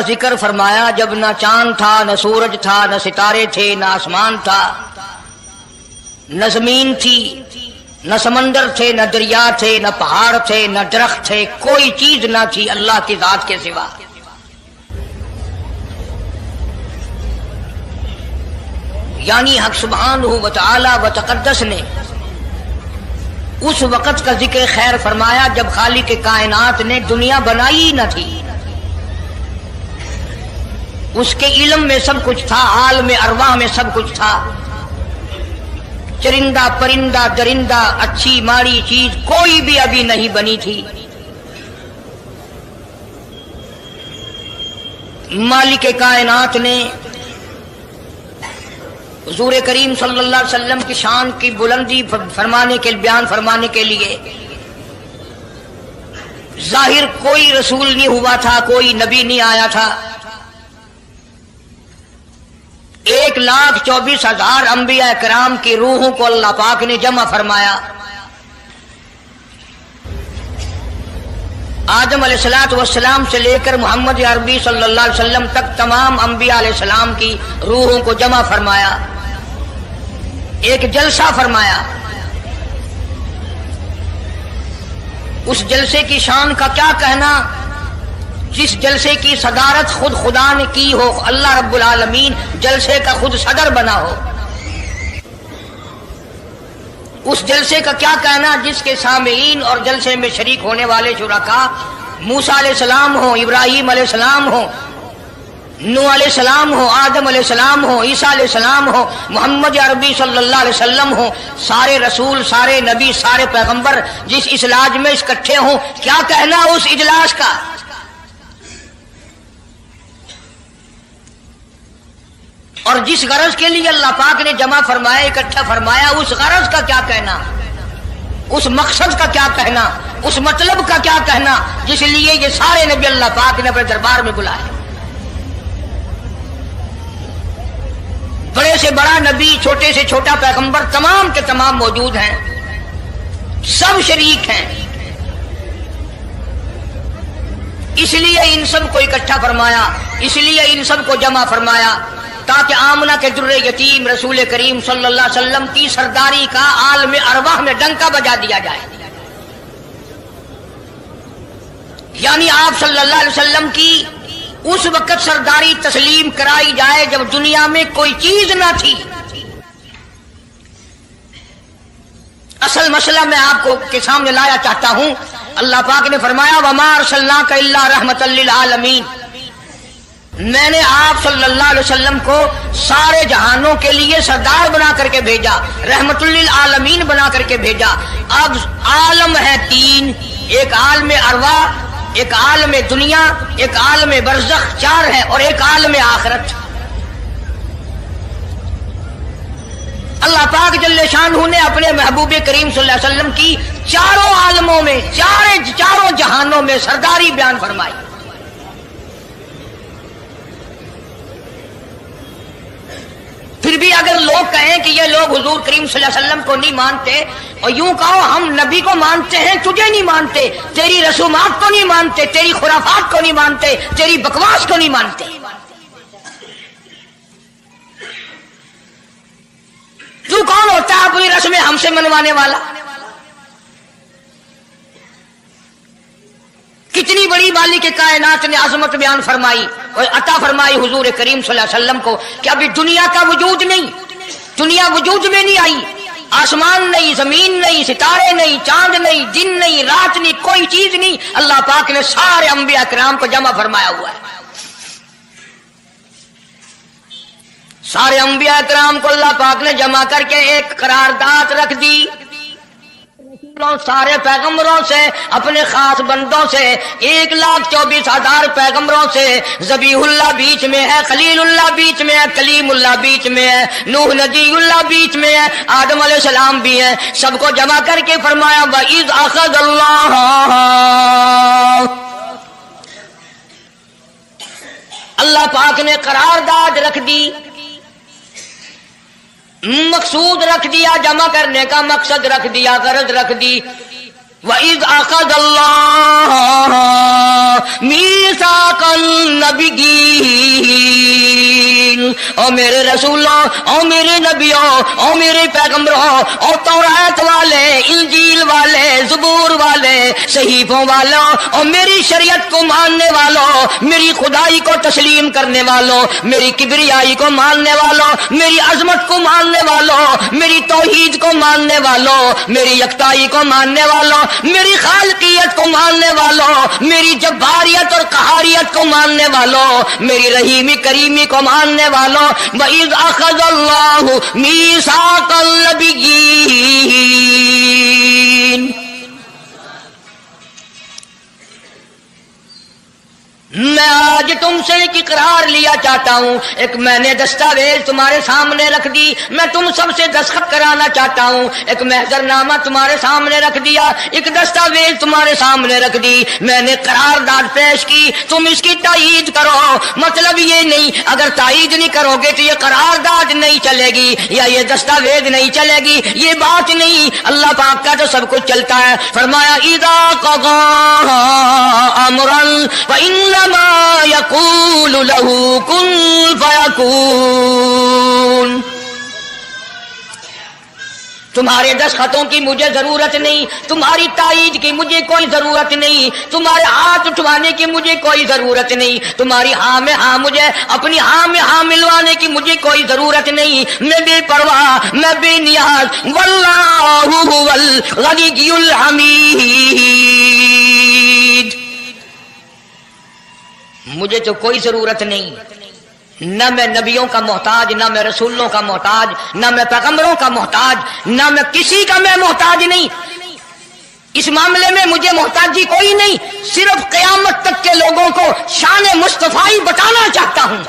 ذکر فرمایا جب نہ چاند تھا، نہ سورج تھا، نہ ستارے تھے، نہ آسمان تھا، نہ زمین تھی، نہ سمندر تھے، نہ دریا تھے، نہ پہاڑ تھے، نہ درخت تھے، کوئی چیز نہ تھی اللہ کی ذات کے سوا۔ یعنی حق سبحانہ و تعالی و تقدس نے اس وقت کا ذکر خیر فرمایا جب خالق کائنات نے دنیا بنائی ہی نہ تھی۔ اس کے علم میں سب کچھ تھا، عالم ارواح میں سب کچھ تھا، چرندہ پرندہ درندہ اچھی ماڑی چیز کوئی بھی ابھی نہیں بنی تھی۔ مالک کائنات نے حضور کریم صلی اللہ علیہ وسلم کی شان کی بلندی بیان فرمانے کے لیے ظاہر کوئی رسول نہیں ہوا تھا، کوئی نبی نہیں آیا تھا۔ 1,24,000 انبیاء کرام کی روحوں کو اللہ پاک نے جمع فرمایا۔ آدم علیہ السلام سے لے کر محمد عربی صلی اللہ علیہ وسلم تک تمام انبیاء علیہ السلام کی روحوں کو جمع فرمایا، ایک جلسہ فرمایا۔ اس جلسے کی شان کا کیا کہنا، جس جلسے کی صدارت خود خدا نے کی ہو، اللہ رب العالمین جلسے کا خود صدر بنا ہو۔ اس جلسے کا کیا کہنا جس کے سامعین اور جلسے میں شریک ہونے والے شرکاء موسیٰ علیہ السلام ہو، ابراہیم علیہ السلام ہو، نوح علیہ السلام ہو، آدم علیہ السلام ہو، عیسیٰ علیہ السلام ہو، محمد عربی صلی اللہ علیہ وسلم ہو، سارے رسول، سارے نبی، سارے پیغمبر جس اجلاس میں اکٹھے ہوں، کیا کہنا اس اجلاس کا۔ اور جس غرض کے لیے اللہ پاک نے جمع فرمایا، اکٹھا فرمایا، اس غرض کا کیا کہنا، اس مقصد کا کیا کہنا، اس مطلب کا کیا کہنا جس لیے یہ سارے نبی اللہ پاک نے اپنے دربار میں بلائے۔ بڑے سے بڑا نبی، چھوٹے سے چھوٹا پیغمبر، تمام کے تمام موجود ہیں، سب شریک ہیں۔ اس لیے ان سب کو اکٹھا فرمایا، اس لیے ان سب کو جمع فرمایا تاکہ آمنہ کے در یتیم رسول کریم صلی اللہ علیہ وسلم کی سرداری کا عالم ارواح میں ڈنکا بجا دیا جائے۔ یعنی آپ صلی اللہ علیہ وسلم کی اس وقت سرداری تسلیم کرائی جائے جب دنیا میں کوئی چیز نہ تھی۔ اصل مسئلہ میں آپ کو کے سامنے لایا چاہتا ہوں۔ اللہ پاک نے فرمایا وَمَا أَرْسَلْنَاكَ إِلَّا رَحْمَةً لِّلْعَالَمِينَ، میں نے آپ صلی اللہ علیہ وسلم کو سارے جہانوں کے لیے سردار بنا کر کے بھیجا، رحمت للعالمین بنا کر کے بھیجا۔ اب عالم ہے تین، ایک عالم ارواح، ایک عالم دنیا، ایک عالم برزخ، 4 ہے، اور ایک عالم آخرت۔ اللہ پاک جل شانہ نے اپنے محبوب کریم صلی اللہ علیہ وسلم کی چاروں عالموں میں، چاروں جہانوں میں سرداری بیان فرمائی۔ پھر بھی اگر لوگ کہیں کہ یہ لوگ حضور کریم صلی اللہ علیہ وسلم کو نہیں مانتے، اور یوں کہو ہم نبی کو مانتے ہیں، تجھے نہیں مانتے، تیری رسومات کو نہیں مانتے، تیری خرافات کو نہیں مانتے، تیری بکواس کو نہیں مانتے، تو کون ہوتا ہے اپنی رسمیں ہم سے منوانے والا؟ کتنی بڑی مالک کائنات نے عظمت بیان فرمائی اور عطا فرمائی حضور کریم صلی اللہ علیہ وسلم کو کہ ابھی دنیا کا وجود نہیں، دنیا وجود میں نہیں آئی، آسمان نہیں، زمین نہیں، ستارے نہیں، چاند نہیں، دن نہیں، رات نہیں، کوئی چیز نہیں، اللہ پاک نے سارے انبیاء کرام کو جمع فرمایا ہوا ہے۔ سارے انبیاء کرام کو اللہ پاک نے جمع کر کے ایک قرارداد رکھ دی، سارے پیغمبروں سے، اپنے خاص بندوں سے، 1,24,000 پیغمبروں سے، ذبیح اللہ بیچ میں ہے، خلیل اللہ بیچ میں ہے، کلیم اللہ بیچ میں ہے، نوح نبی اللہ بیچ میں ہے، آدم علیہ السلام بھی ہے، سب کو جمع کر کے فرمایا وَإِذْ أَخَذَ اللَّهُ، اللہ پاک نے قرارداد رکھ دی، مقصود رکھ دیا، جمع کرنے کا مقصد رکھ دیا، غرض رکھ دی۔ وَإِذْ أَخَذَ اللَّهُ مِيثَاقَ النَّبِيِّينَ او میرے رسولوں، او میرے نبیوں، او میرے پیغمبروں، او تورات والے، انجیل والے، زبور والے، صحیفوں والوں، او میری شریعت کو ماننے والوں، میری خدائی کو تسلیم کرنے والوں، میری کبریائی کو ماننے والوں، میری عظمت کو ماننے والوں، میری توحید کو ماننے والوں، میری یکتائی کو ماننے والوں، میری خالقیت کو ماننے والوں، میری جباریت اور قہاریت کو ماننے والوں، میری رحیمی کریمی کو ماننے والوں، وَإِذْ أَخَذَ اللَّهُ مِيثَاقَ النَّبِيِّينَ، میں آج تم سے ایک اقرار لیا چاہتا ہوں، ایک میں نے دستاویز تمہارے سامنے رکھ دی، میں تم سب سے دستخط کرانا چاہتا ہوں، ایک محضر نامہ تمہارے سامنے رکھ دیا، ایک دستاویز تمہارے سامنے رکھ دی، میں نے قرارداد پیش کی، تم اس کی تائید کرو۔ مطلب یہ نہیں اگر تائید نہیں کرو گے تو یہ قرارداد نہیں چلے گی یا یہ دستاویز نہیں چلے گی، یہ بات نہیں، اللہ پاک کا تو سب کچھ چلتا ہے۔ فرمایا اذا قضى امرا فانما يقول له كن فيكون۔ تمہارے دستخطوں کی مجھے ضرورت نہیں، تمہاری تائید کی مجھے کوئی ضرورت نہیں، تمہارے ہاتھ اٹھوانے کی مجھے کوئی ضرورت نہیں، تمہاری ہاں میں ہاں مجھے اپنی ہاں میں ہاں ملوانے کی مجھے کوئی ضرورت نہیں، میں بے پرواہ، میں بے نیاز، واللہ هو الغنی الحمید، مجھے تو کوئی ضرورت نہیں، نہ میں نبیوں کا محتاج، نہ میں رسولوں کا محتاج، نہ میں پیغمبروں کا محتاج، نہ میں کسی کا میں محتاج نہیں، اس معاملے میں مجھے محتاجی کوئی نہیں، صرف قیامت تک کے لوگوں کو شان مصطفی بتانا چاہتا ہوں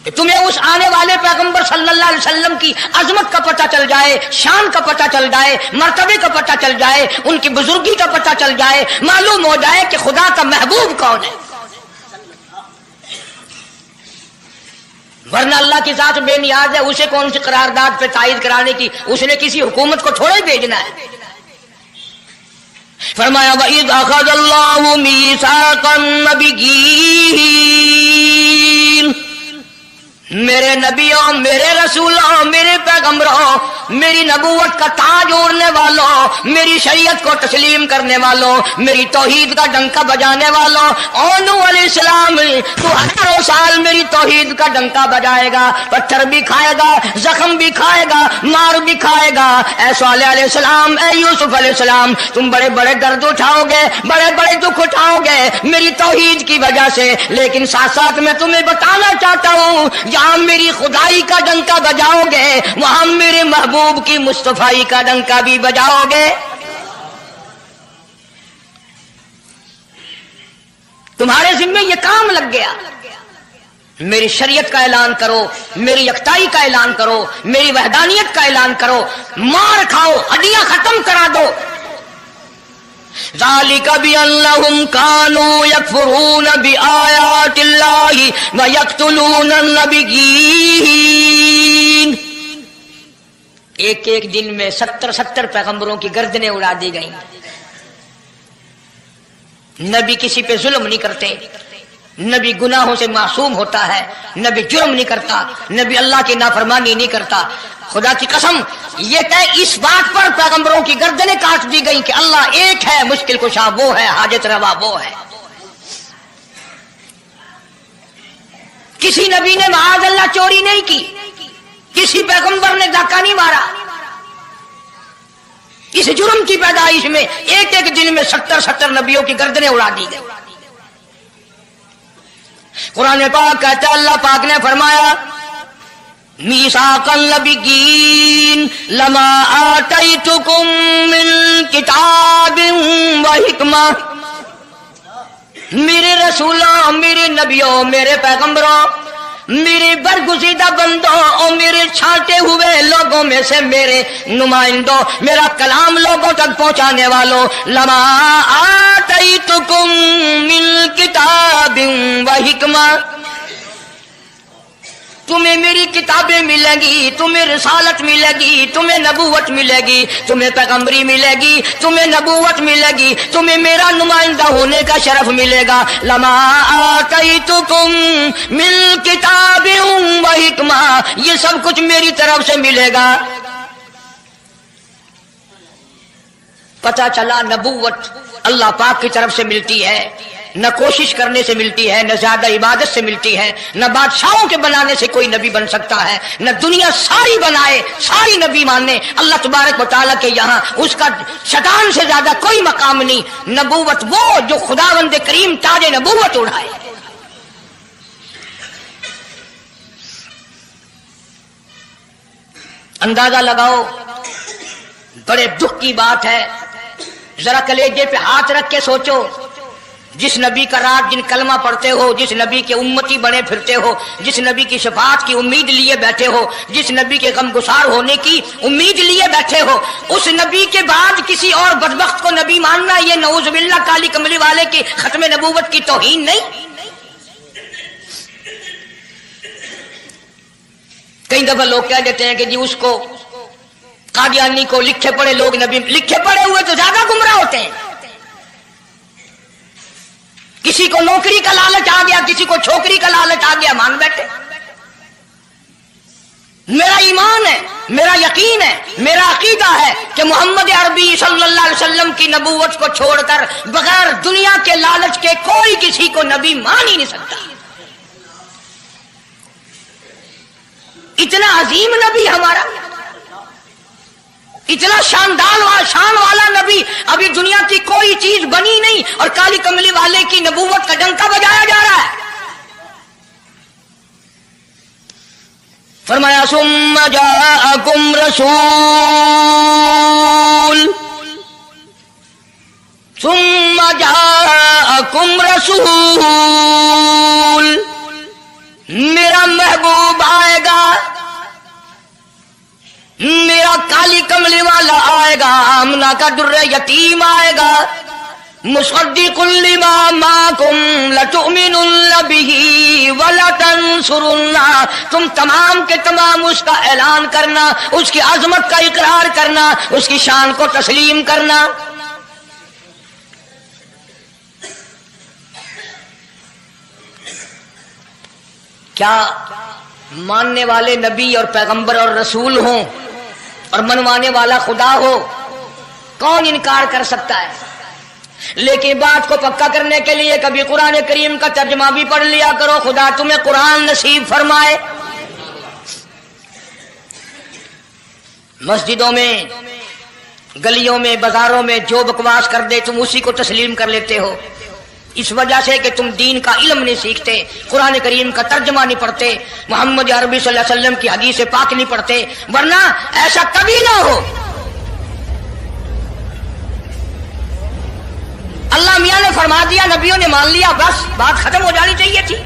کہ تمہیں اس آنے والے پیغمبر صلی اللہ علیہ وسلم کی عظمت کا پتہ چل جائے، شان کا پتہ چل جائے، مرتبے کا پتہ چل جائے، ان کی بزرگی کا پتہ چل جائے، معلوم ہو جائے کہ خدا کا محبوب کون ہے۔ ورنہ اللہ کی ذات بے نیاز ہے، اسے کون سی قرارداد پہ تائید کرانے کی، اس نے کسی حکومت کو تھوڑا ہی بھیجنا ہے۔ فرمایا وَإِذْ أَخَذَ اللَّهُ مِيثَاقَ النَّبِيِّينَ، میرے نبیوں، میرے رسولوں، میرے پیغمبروں، میری نبوت کا تاج اوڑھنے والوں، میری شریعت کو تسلیم کرنے والوں، میری توحید کا ڈنکا بجانے والوں، نوح علیہ السلام تو 18 سال میری توحید کا ڈنکا بجائے گا، پتھر بھی کھائے گا، زخم بھی کھائے گا، مار بھی کھائے گا، اے صالح علیہ السلام، اے یوسف علیہ السلام، تم بڑے بڑے درد اٹھاؤ گے، بڑے بڑے دکھ اٹھاؤ گے میری توحید کی وجہ سے، لیکن ساتھ ساتھ میں تمہیں بتانا چاہتا ہوں جہاں میری خدائی کا ڈنکا بجاؤ گے وہاں میرے محبوب کی مصطفی کا ڈنکا بھی بجاؤ گے۔ تمہارے ذمے یہ کام لگ گیا، میری شریعت کا اعلان کرو، میری یکتائی کا اعلان کرو، میری وحدانیت کا اعلان کرو، مار کھاؤ، ہڈیاں ختم کرا دو۔ ذالک بأنہم کانوا یکفرون بآیات اللہ ویقتلون النبیین، ایک ایک دن میں 70 پیغمبروں کی گردنیں اڑا دی گئیں۔ نبی کسی پہ ظلم نہیں کرتے، نبی گناہوں سے معصوم ہوتا ہے، نبی جرم نہیں کرتا، نبی اللہ کی نافرمانی نہیں کرتا۔ خدا کی قسم یہ کہ اس بات پر پیغمبروں کی گردنیں کاٹ دی گئی کہ اللہ ایک ہے، مشکل کشا وہ ہے، حاجت روا وہ ہے۔ کسی نبی نے معاذ اللہ چوری نہیں کی، کسی پیغمبر نے ڈاکہ نہیں مارا، اس جرم کی پیدائش میں ایک ایک دن میں 70 نبیوں کی گردنیں اڑا دی گئی۔ قرآن پاک کہتا ہے اللہ پاک نے فرمایا میثاق النبیین لما آتیتکم من کتاب و حکمہ، میرے رسولوں، میرے نبیوں، میرے پیغمبروں، میرے برگزیدہ بندوں اور میرے چھانٹے ہوئے لوگوں میں سے میرے نمائندوں، میرا کلام لوگوں تک پہنچانے والوں، لما آتیتکم من کتاب و حکمہ، تمہیں میری کتابیں ملیں گی، تمہیں رسالت ملے گی، تمہیں نبوت ملے گی، تمہیں پیغمبری ملے گی، تمہیں نبوت ملے گی، تمہیں میرا نمائندہ ہونے کا شرف ملے گا. لما آتیتکم من کتاب و حکمہ، یہ سب کچھ میری طرف سے ملے گا. پتہ چلا نبوت اللہ پاک کی طرف سے ملتی ہے، نہ کوشش کرنے سے ملتی ہے، نہ زیادہ عبادت سے ملتی ہے، نہ بادشاہوں کے بنانے سے کوئی نبی بن سکتا ہے، نہ دنیا ساری بنائے ساری نبی مانے اللہ تبارک و تعالیٰ کے یہاں اس کا شیطان سے زیادہ کوئی مقام نہیں. نبوت وہ جو خداوند کریم تاج نبوت اڑائے. اندازہ لگاؤ، بڑے دکھ کی بات ہے. ذرا کلیجے پہ ہاتھ رکھ کے سوچو، جس نبی کا رات دن کلمہ پڑھتے ہو، جس نبی کے امتی بنے پھرتے ہو، جس نبی کی شفاعت کی امید لیے بیٹھے ہو، جس نبی کے غم گسار ہونے کی امید لیے بیٹھے ہو، اس نبی کے بعد کسی اور بدبخت کو نبی ماننا یہ نعوذ باللہ کالی کملی والے کی ختم نبوت کی توہین نہیں؟ کئی دفعہ لوگ کہہ دیتے ہیں کہ جی اس کو قادیانی کو لکھے پڑھے لوگ نبی، لکھے پڑھے ہوئے تو زیادہ گمراہ ہوتے ہیں. کسی کو نوکری کا لالچ آ گیا، کسی کو چھوکری کا لالچ آ گیا، مان بیٹھے. میرا ایمان ہے، میرا یقین ہے، میرا عقیدہ ہے کہ محمد عربی صلی اللہ علیہ وسلم کی نبوت کو چھوڑ کر بغیر دنیا کے لالچ کے کوئی کسی کو نبی مان ہی نہیں سکتا. اتنا عظیم نبی ہمارا، اتنا شان والا نبی، ابھی دنیا کی کوئی چیز بنی نہیں اور کالی کملی والے کی نبوت کا ڈنکا بجایا جا رہا ہے. فرمایا ثم جاءکم رسول، میرا محبوب آئے گا، میرا کالی کملی والا آئے گا، آمنہ کا در یتیم آئے گا. مصدق لما معکم لتؤمنن بہ ولتنصرنہ، تم تمام کے تمام اس کا اعلان کرنا، اس کی عظمت کا اقرار کرنا، اس کی شان کو تسلیم کرنا. کیا ماننے والے نبی اور پیغمبر اور رسول ہوں اور منوانے والا خدا ہو؟ کون انکار کر سکتا ہے؟ لیکن بات کو پکا کرنے کے لیے کبھی قرآن کریم کا ترجمہ بھی پڑھ لیا کرو. خدا تمہیں قرآن نصیب فرمائے. مسجدوں میں، گلیوں میں، بازاروں میں جو بکواس کر دے تم اسی کو تسلیم کر لیتے ہو، اس وجہ سے کہ تم دین کا علم نہیں سیکھتے، قرآن کریم کا ترجمہ نہیں پڑھتے، محمد عربی صلی اللہ علیہ وسلم کی حدیث پاک نہیں پڑھتے. ورنہ ایسا کبھی نہ ہو. اللہ میاں نے فرما دیا، نبیوں نے مان لیا، بس بات ختم ہو جانی چاہیے تھی.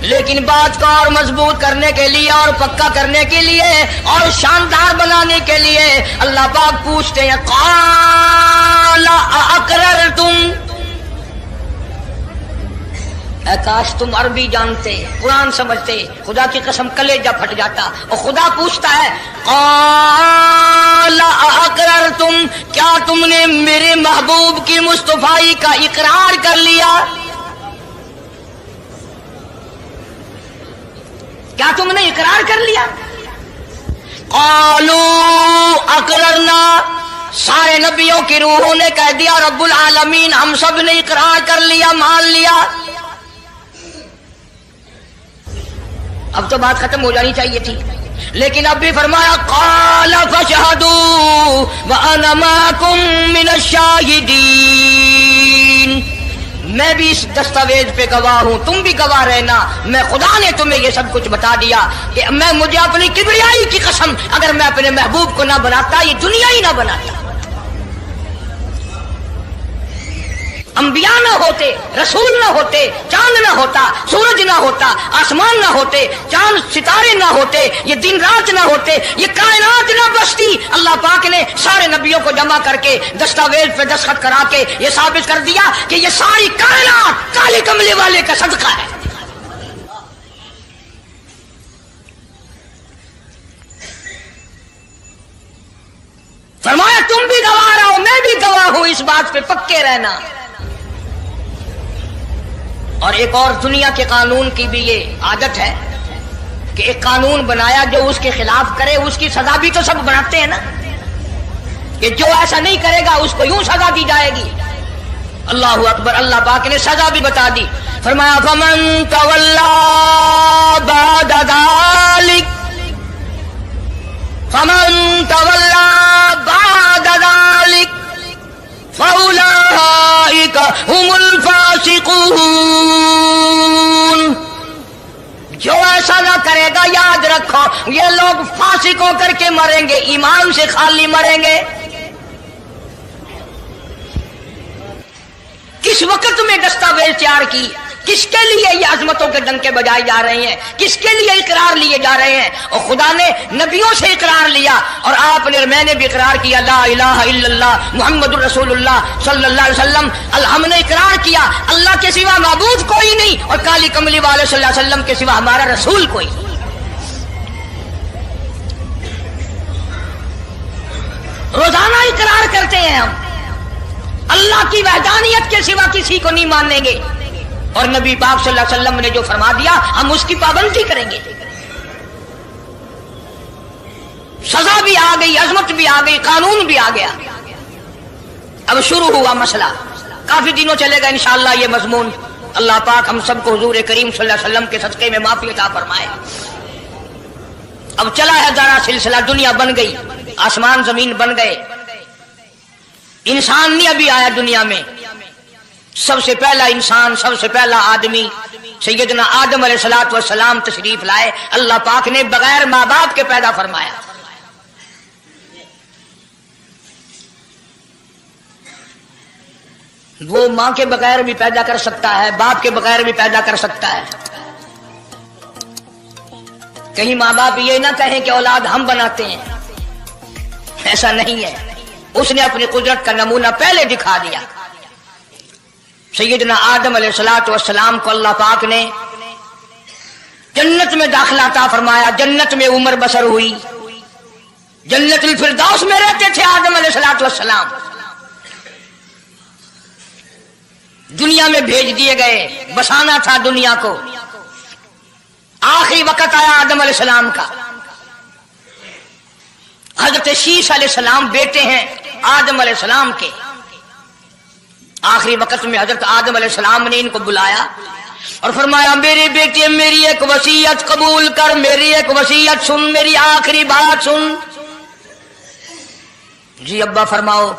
لیکن بات کو اور مضبوط کرنے کے لیے اور پکا کرنے کے لیے اور شاندار بنانے کے لیے اللہ پاک پوچھتے ہیں قال اقررتم، اے کاش تم عربی جانتے، قرآن سمجھتے، خدا کی قسم کلیجہ پھٹ جاتا. اور خدا پوچھتا ہے قال اقررتم، کیا تم نے میرے محبوب کی مصطفائی کا اقرار کر لیا؟ کیا تم نے اقرار کر لیا؟ قالوا اقررنا، سارے نبیوں کی روحوں نے کہہ دیا رب العالمین ہم سب نے اقرار کر لیا، مان لیا. اب تو بات ختم ہو جانی چاہیے تھی، لیکن اب بھی فرمایا قال فاشهدوا وانا معكم من الشاهدين، میں بھی اس دستاویز پہ گواہ ہوں، تم بھی گواہ رہنا. میں خدا نے تمہیں یہ سب کچھ بتا دیا کہ میں مجھے اپنی کبریائی کی قسم اگر میں اپنے محبوب کو نہ بناتا یہ دنیا ہی نہ بناتا. انبیاء نہ ہوتے، رسول نہ ہوتے، چاند نہ ہوتا، سورج نہ ہوتا، آسمان نہ ہوتے، چاند ستارے نہ ہوتے، یہ دن رات نہ ہوتے، یہ کائنات نہ بستی. اللہ پاک نے سارے نبیوں کو جمع کر کے دستاویز پہ دستخط کرا کے یہ ثابت کر دیا کہ یہ ساری کائنات کالی کملی والے کا صدقہ ہے. اس بات پہ پکے رہنا. اور ایک اور دنیا کے قانون کی بھی یہ عادت ہے کہ ایک قانون بنایا جو اس کے خلاف کرے اس کی سزا بھی تو سب بناتے ہیں نا، کہ جو ایسا نہیں کرے گا اس کو یوں سزا دی جائے گی. اللہ اکبر. اللہ پاک نے سزا بھی بتا دی. فرمایا فمن تولا بعد ذلک فمن تولا بعد ذلک فاولئک هم الفاسقون. جو ایسا نہ کرے گا یاد رکھو یہ لوگ فاسق ہو کر کے مریں گے، ایمان سے خالی مریں گے. کس وقت میں دستاویز تیار کی، کس کے لیے یہ عظمتوں کے ڈنکے بجائے جا رہے ہیں، کس کے لیے اقرار لیے جا رہے ہیں. اور خدا نے نبیوں سے اقرار لیا اور آپ نے، میں نے بھی اقرار کیا لا الہ الا اللہ محمد الرسول اللہ صلی اللہ علیہ وسلم. ہم نے اقرار کیا اللہ کے سوا معبود کوئی نہیں اور کالی کملی والے صلی اللہ علیہ وسلم کے سوا ہمارا رسول کوئی. روزانہ اقرار کرتے ہیں ہم اللہ کی وحدانیت کے سوا کسی کو نہیں مانیں گے، اور نبی پاک صلی اللہ علیہ وسلم نے جو فرما دیا ہم اس کی پابندی کریں گے. سزا بھی آ گئی، عظمت بھی آ گئی، قانون بھی آ گیا. اب شروع ہوا مسئلہ، کافی دنوں چلے گا انشاءاللہ یہ مضمون. اللہ پاک ہم سب کو حضور کریم صلی اللہ علیہ وسلم کے صدقے میں معافی عطا فرمائے. اب چلا ہے ذرا سلسلہ، دنیا بن گئی، آسمان زمین بن گئے، انسان نہیں ابھی آیا دنیا میں. سب سے پہلا انسان، سب سے پہلا آدمی سیدنا آدم علیہ الصلوۃ والسلام تشریف لائے. اللہ پاک نے بغیر ماں باپ کے پیدا فرمایا. وہ ماں کے بغیر بھی پیدا کر سکتا ہے، باپ کے بغیر بھی پیدا کر سکتا ہے. کہیں ماں باپ یہ نہ کہیں کہ اولاد ہم بناتے ہیں، ایسا نہیں ہے. اس نے اپنی قدرت کا نمونہ پہلے دکھا دیا. سیدنا آدم علیہ الصلوۃ والسلام کو اللہ پاک نے جنت میں داخلہ عطا فرمایا. جنت میں عمر بسر ہوئی، جنت الفردوس میں رہتے تھے آدم علیہ الصلوۃ والسلام. دنیا میں بھیج دیے گئے، بسانا تھا دنیا کو. آخری وقت آیا آدم علیہ السلام کا. حضرت شیش علیہ السلام بیٹے ہیں آدم علیہ السلام کے. آخری وقت میں حضرت آدم علیہ السلام نے ان کو بلایا اور فرمایا میری بیٹی میری ایک وصیت قبول کر، میری ایک وصیت سن، میری آخری بات سن. جی ابا فرماؤ.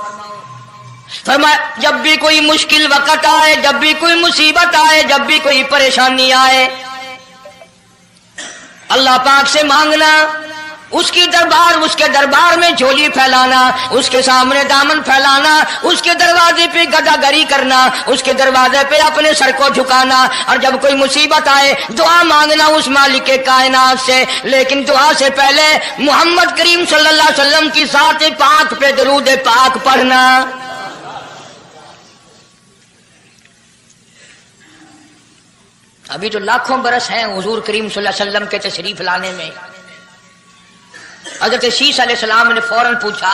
فرمایا جب بھی کوئی مشکل وقت آئے، جب بھی کوئی مصیبت آئے، جب بھی کوئی پریشانی آئے، اللہ پاک سے مانگنا، اس کے دربار میں جھولی پھیلانا، اس کے سامنے دامن پھیلانا، اس کے دروازے پہ گدا گری کرنا، اس کے دروازے پہ اپنے سر کو جھکانا. اور جب کوئی مصیبت آئے دعا مانگنا اس مالک کائنات سے. لیکن دعا سے پہلے محمد کریم صلی اللہ علیہ وسلم کی ذات پاک پہ درود پاک پڑھنا. ابھی تو لاکھوں برس ہیں حضور کریم صلی اللہ علیہ وسلم کے تشریف لانے میں. حضرت شیش علیہ السلام نے فوراً پوچھا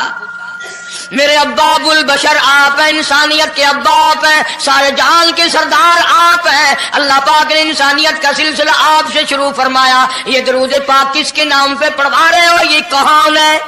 میرے ابا ابو البشر آپ ہیں، انسانیت کے ابا آپ ہیں، سارے جہان کے سردار آپ ہیں. اللہ پاک نے انسانیت کا سلسلہ آپ سے شروع فرمایا. یہ درود پاک کس کے نام پہ پڑھوا رہے ہو، یہ کون ہے؟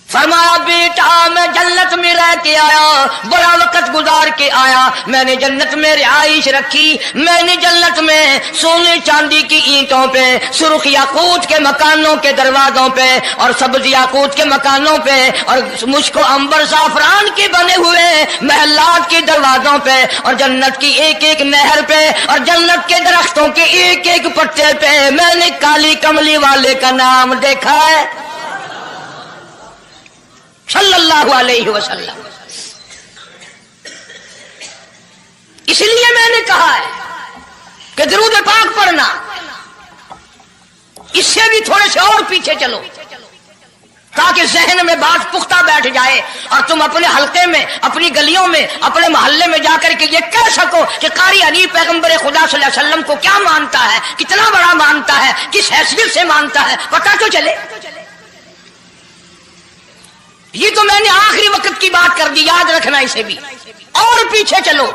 فرمایا بیٹا میں جنت میں رہ کے آیا، بڑا وقت گزار کے آیا، میں نے جنت میں رہائش رکھی، میں نے جنت میں سونے چاندی کی اینٹوں پہ، سرخ یاقوت کے مکانوں کے دروازوں پہ اور سبز یاقوت کے مکانوں پہ اور مشک و عنبر زعفران کے بنے ہوئے محلات کے دروازوں پہ اور جنت کی ایک ایک نہر پہ اور جنت کے درختوں کے ایک ایک پتے پہ میں نے کالی کملی والے کا نام دیکھا ہے صلی اللہ علیہ وسلم. اس لیے میں نے کہا ہے کہ درود پاک پڑھنا، اس سے بھی تھوڑے سے اور پیچھے چلو تاکہ ذہن میں بات پختہ بیٹھ جائے اور تم اپنے حلقے میں، اپنی گلیوں میں، اپنے محلے میں جا کر کے یہ کہہ سکو کہ قاری حنیف پیغمبر خدا صلی اللہ علیہ وسلم کو کیا مانتا ہے، کتنا بڑا مانتا ہے، کس حیثیت سے مانتا ہے، پتہ تو چلے. یہ تو میں نے آخری وقت کی بات کر دی، یاد رکھنا اسے بھی۔ اور پیچھے چلو،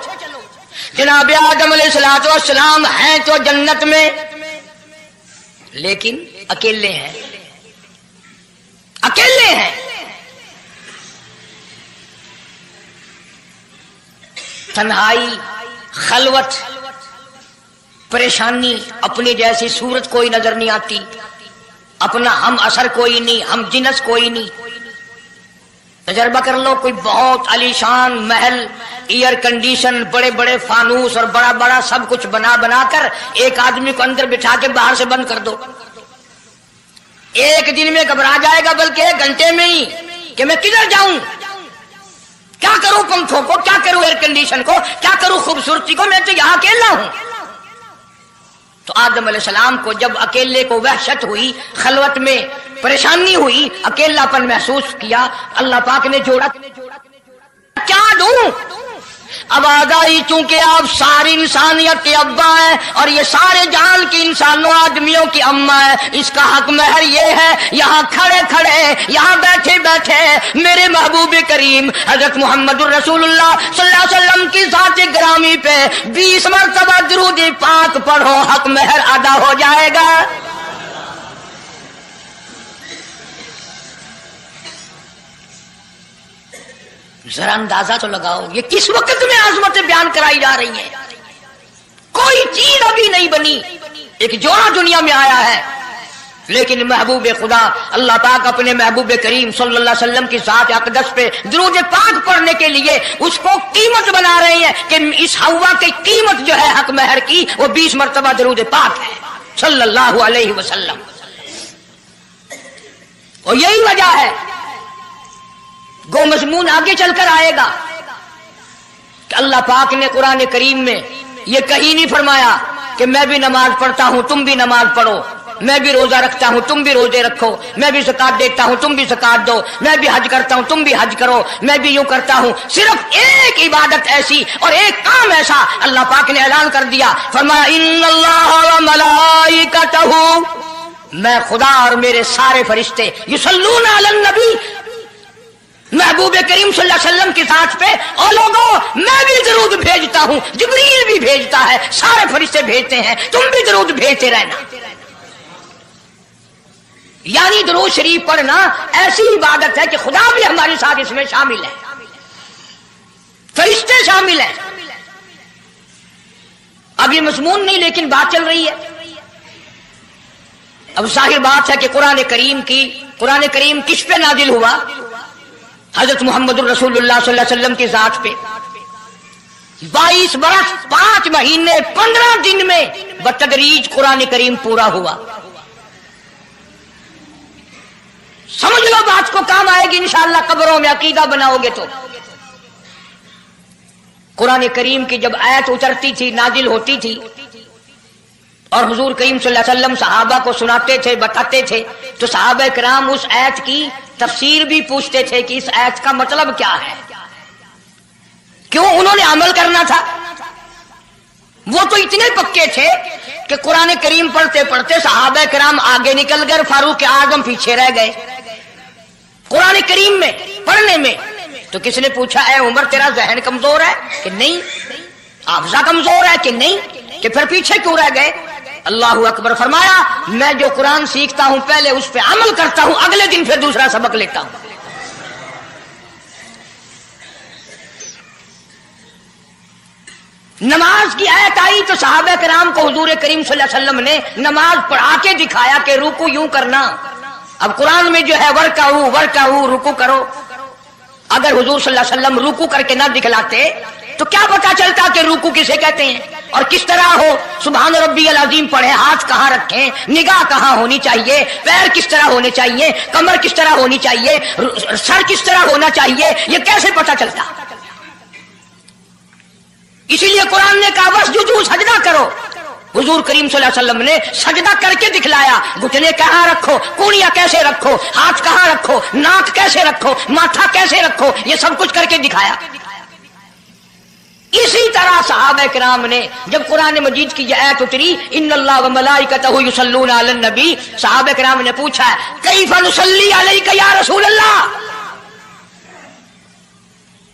جناب آدم علیہ الصلوۃ والسلام ہیں تو جنت میں، لیکن اکیلے ہیں، اکیلے ہیں۔ تنہائی، خلوت، پریشانی، اپنی جیسی صورت کوئی نظر نہیں آتی، اپنا ہم اثر کوئی نہیں، ہم جنس کوئی نہیں۔ تجربہ کر لو، کوئی بہت عالیشان محل، ایئر کنڈیشن، بڑے بڑے فانوس اور بڑا بڑا سب کچھ بنا بنا کر ایک آدمی کو اندر بٹھا کے باہر سے بند کر دو، ایک دن میں گھبرا جائے گا، بلکہ ایک گھنٹے میں ہی، کہ میں کدھر جاؤں، کیا کروں پنکھوں کو، کیا کروں ایئر کنڈیشن کو، کیا کروں خوبصورتی کو، میں تو یہاں اکیلا ہوں۔ تو آدم علیہ السلام کو جب اکیلے کو وحشت ہوئی، خلوت میں پریشانی ہوئی، اکیلا پن محسوس کیا، اللہ پاک نے جوڑا، کیا دوں؟ اب آگاہی، چونکہ آپ ساری انسانیت کے ابا ہیں اور یہ سارے جہان کی انسانوں آدمیوں کی اماں ہے، اس کا حق مہر یہ ہے، یہاں کھڑے کھڑے، یہاں بیٹھے بیٹھے میرے محبوب کریم حضرت محمد الرسول اللہ صلی اللہ علیہ وسلم کی ذات گرامی پہ 20 مرتبہ درود پاک پڑھو، حق مہر ادا ہو جائے گا۔ ذرا اندازہ تو لگاؤ، یہ کس وقت میں عظمتیں بیان کرائی جا رہی ہیں، کوئی چیز ابھی نہیں بنی، ایک جوڑا دنیا میں آیا ہے، لیکن محبوب خدا اللہ پاک اپنے محبوب کریم صلی اللہ علیہ وسلم کی ذات اقدس پہ درود پاک پڑھنے کے لیے اس کو قیمت بنا رہے ہیں کہ اس ہوا کی قیمت جو ہے حق مہر کی وہ 20 مرتبہ درود پاک ہے صلی اللہ علیہ وسلم۔ اور یہی وجہ ہے، گو مضمون آگے چل کر آئے گا کہ اللہ پاک نے قرآن کریم میں یہ کہیں نہیں فرمایا کہ میں بھی نماز پڑھتا ہوں تم بھی نماز پڑھو، میں بھی روزہ رکھتا ہوں تم بھی روزے رکھو، میں بھی زکات دیتا ہوں تم بھی زکات دو، میں بھی حج کرتا ہوں تم بھی حج کرو، میں بھی یوں کرتا ہوں۔ صرف ایک عبادت ایسی اور ایک کام ایسا اللہ پاک نے اعلان کر دیا، فرمایا ان اللہ وملائکتہ، میں خدا اور میرے سارے فرشتے یصلون علی النبی، محبوب کریم صلی اللہ علیہ وسلم کی ذات پہ، اور لوگوں میں بھی درود بھیجتا ہوں، جبریل بھی بھیجتا ہے، سارے فرشتے بھیجتے ہیں، تم بھی درود بھیجتے رہنا۔ یعنی درود شریف پڑھنا ایسی عبادت ہے کہ خدا بھی ہمارے ساتھ اس میں شامل ہے، فرشتے شامل ہیں۔ اب یہ مضمون نہیں، لیکن بات چل رہی ہے۔ اب ظاہر بات ہے کہ قرآن کریم کس پہ نازل ہوا؟ حضرت محمد الرسول اللہ صلی اللہ علیہ وسلم کی ذات پہ 22 برس 5 مہینے 15 دن میں بتدریج قرآن کریم پورا ہوا۔ سمجھ لو بات کو، کام آئے گی انشاءاللہ قبروں میں عقیدہ بناؤ گے تو۔ قرآن کریم کی جب آیت اترتی تھی، نازل ہوتی تھی، اور حضور کریم صلی اللہ علیہ وسلم صحابہ کو سناتے تھے، بتاتے تھے، تو صحابہ کرام اس آیت کی تفسیر بھی پوچھتے تھے کہ اس آیت کا مطلب کیا ہے، کیوں انہوں نے عمل کرنا تھا۔ وہ تو اتنے پکے تھے کہ قرآن کریم پڑھتے پڑھتے صحابہ کرام آگے نکل گئے، فاروق اعظم پیچھے رہ گئے قرآن کریم میں پڑھنے میں۔ تو کس نے پوچھا اے عمر تیرا ذہن کمزور ہے کہ نہیں، حافظہ کمزور ہے کہ نہیں، کہ پھر پیچھے کیوں رہ گئے؟ اللہ اکبر، فرمایا میں جو قرآن سیکھتا ہوں پہلے اس پہ عمل کرتا ہوں، اگلے دن پھر دوسرا سبق لیتا ہوں۔ نماز کی آیت آئی تو صحابہ کرام کو حضور کریم صلی اللہ علیہ وسلم نے نماز پڑھا کے دکھایا کہ رکوع یوں کرنا۔ اب قرآن میں جو ہے ورکعوا رکوع کرو، اگر حضور صلی اللہ علیہ وسلم رکوع کر کے نہ دکھلاتے تو کیا پتا چلتا کہ رکوع کسے کہتے ہیں اور کس طرح ہو؟ سبحان ربی العظیم پڑھیں، ہاتھ کہاں رکھیں، نگاہ کہاں ہونی چاہیے، پیر کس طرح ہونے چاہیے، کمر کس طرح ہونی چاہیے، سر کس طرح ہونا چاہیے، یہ کیسے پتا چلتا؟ اسی لیے قرآن نے کہا واسجدوا، سجدہ کرو۔ حضور کریم صلی اللہ علیہ وسلم نے سجدہ کر کے دکھلایا، گھٹنے کہاں رکھو، کونیاں کیسے رکھو، ہاتھ کہاں رکھو، ناک کیسے رکھو، ماتھا کیسے رکھو، یہ سب کچھ کر کے دکھایا۔ اسی طرح صحابہ کرام نے جب قرآن مجید کی یہ آیت اتری ان اللہ وملائکتہ یصلون علی النبی، صحابہ کرام نے پوچھا کیف نصلی علیک یا رسول اللہ،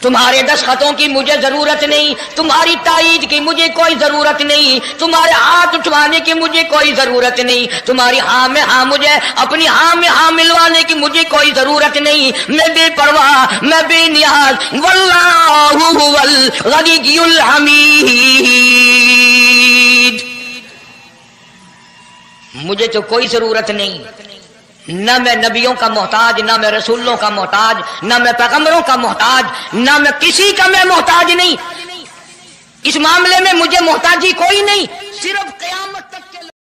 تمہارے دستخطوں کی مجھے ضرورت نہیں، تمہاری تائید کی مجھے کوئی ضرورت نہیں، تمہارے ہاتھ اٹھوانے کی مجھے کوئی ضرورت نہیں، تمہاری ہاں میں ہاں مجھے اپنی ہاں میں ہاں ملوانے کی مجھے کوئی ضرورت نہیں، میں بے پرواہ، میں بے نیاز، واللہ هو الغنی الحمید، مجھے تو کوئی ضرورت نہیں، نہ میں نبیوں کا محتاج، نہ میں رسولوں کا محتاج، نہ میں پیغمبروں کا محتاج، نہ میں کسی کا میں محتاج نہیں، اس معاملے میں مجھے محتاجی کوئی نہیں، صرف قیامت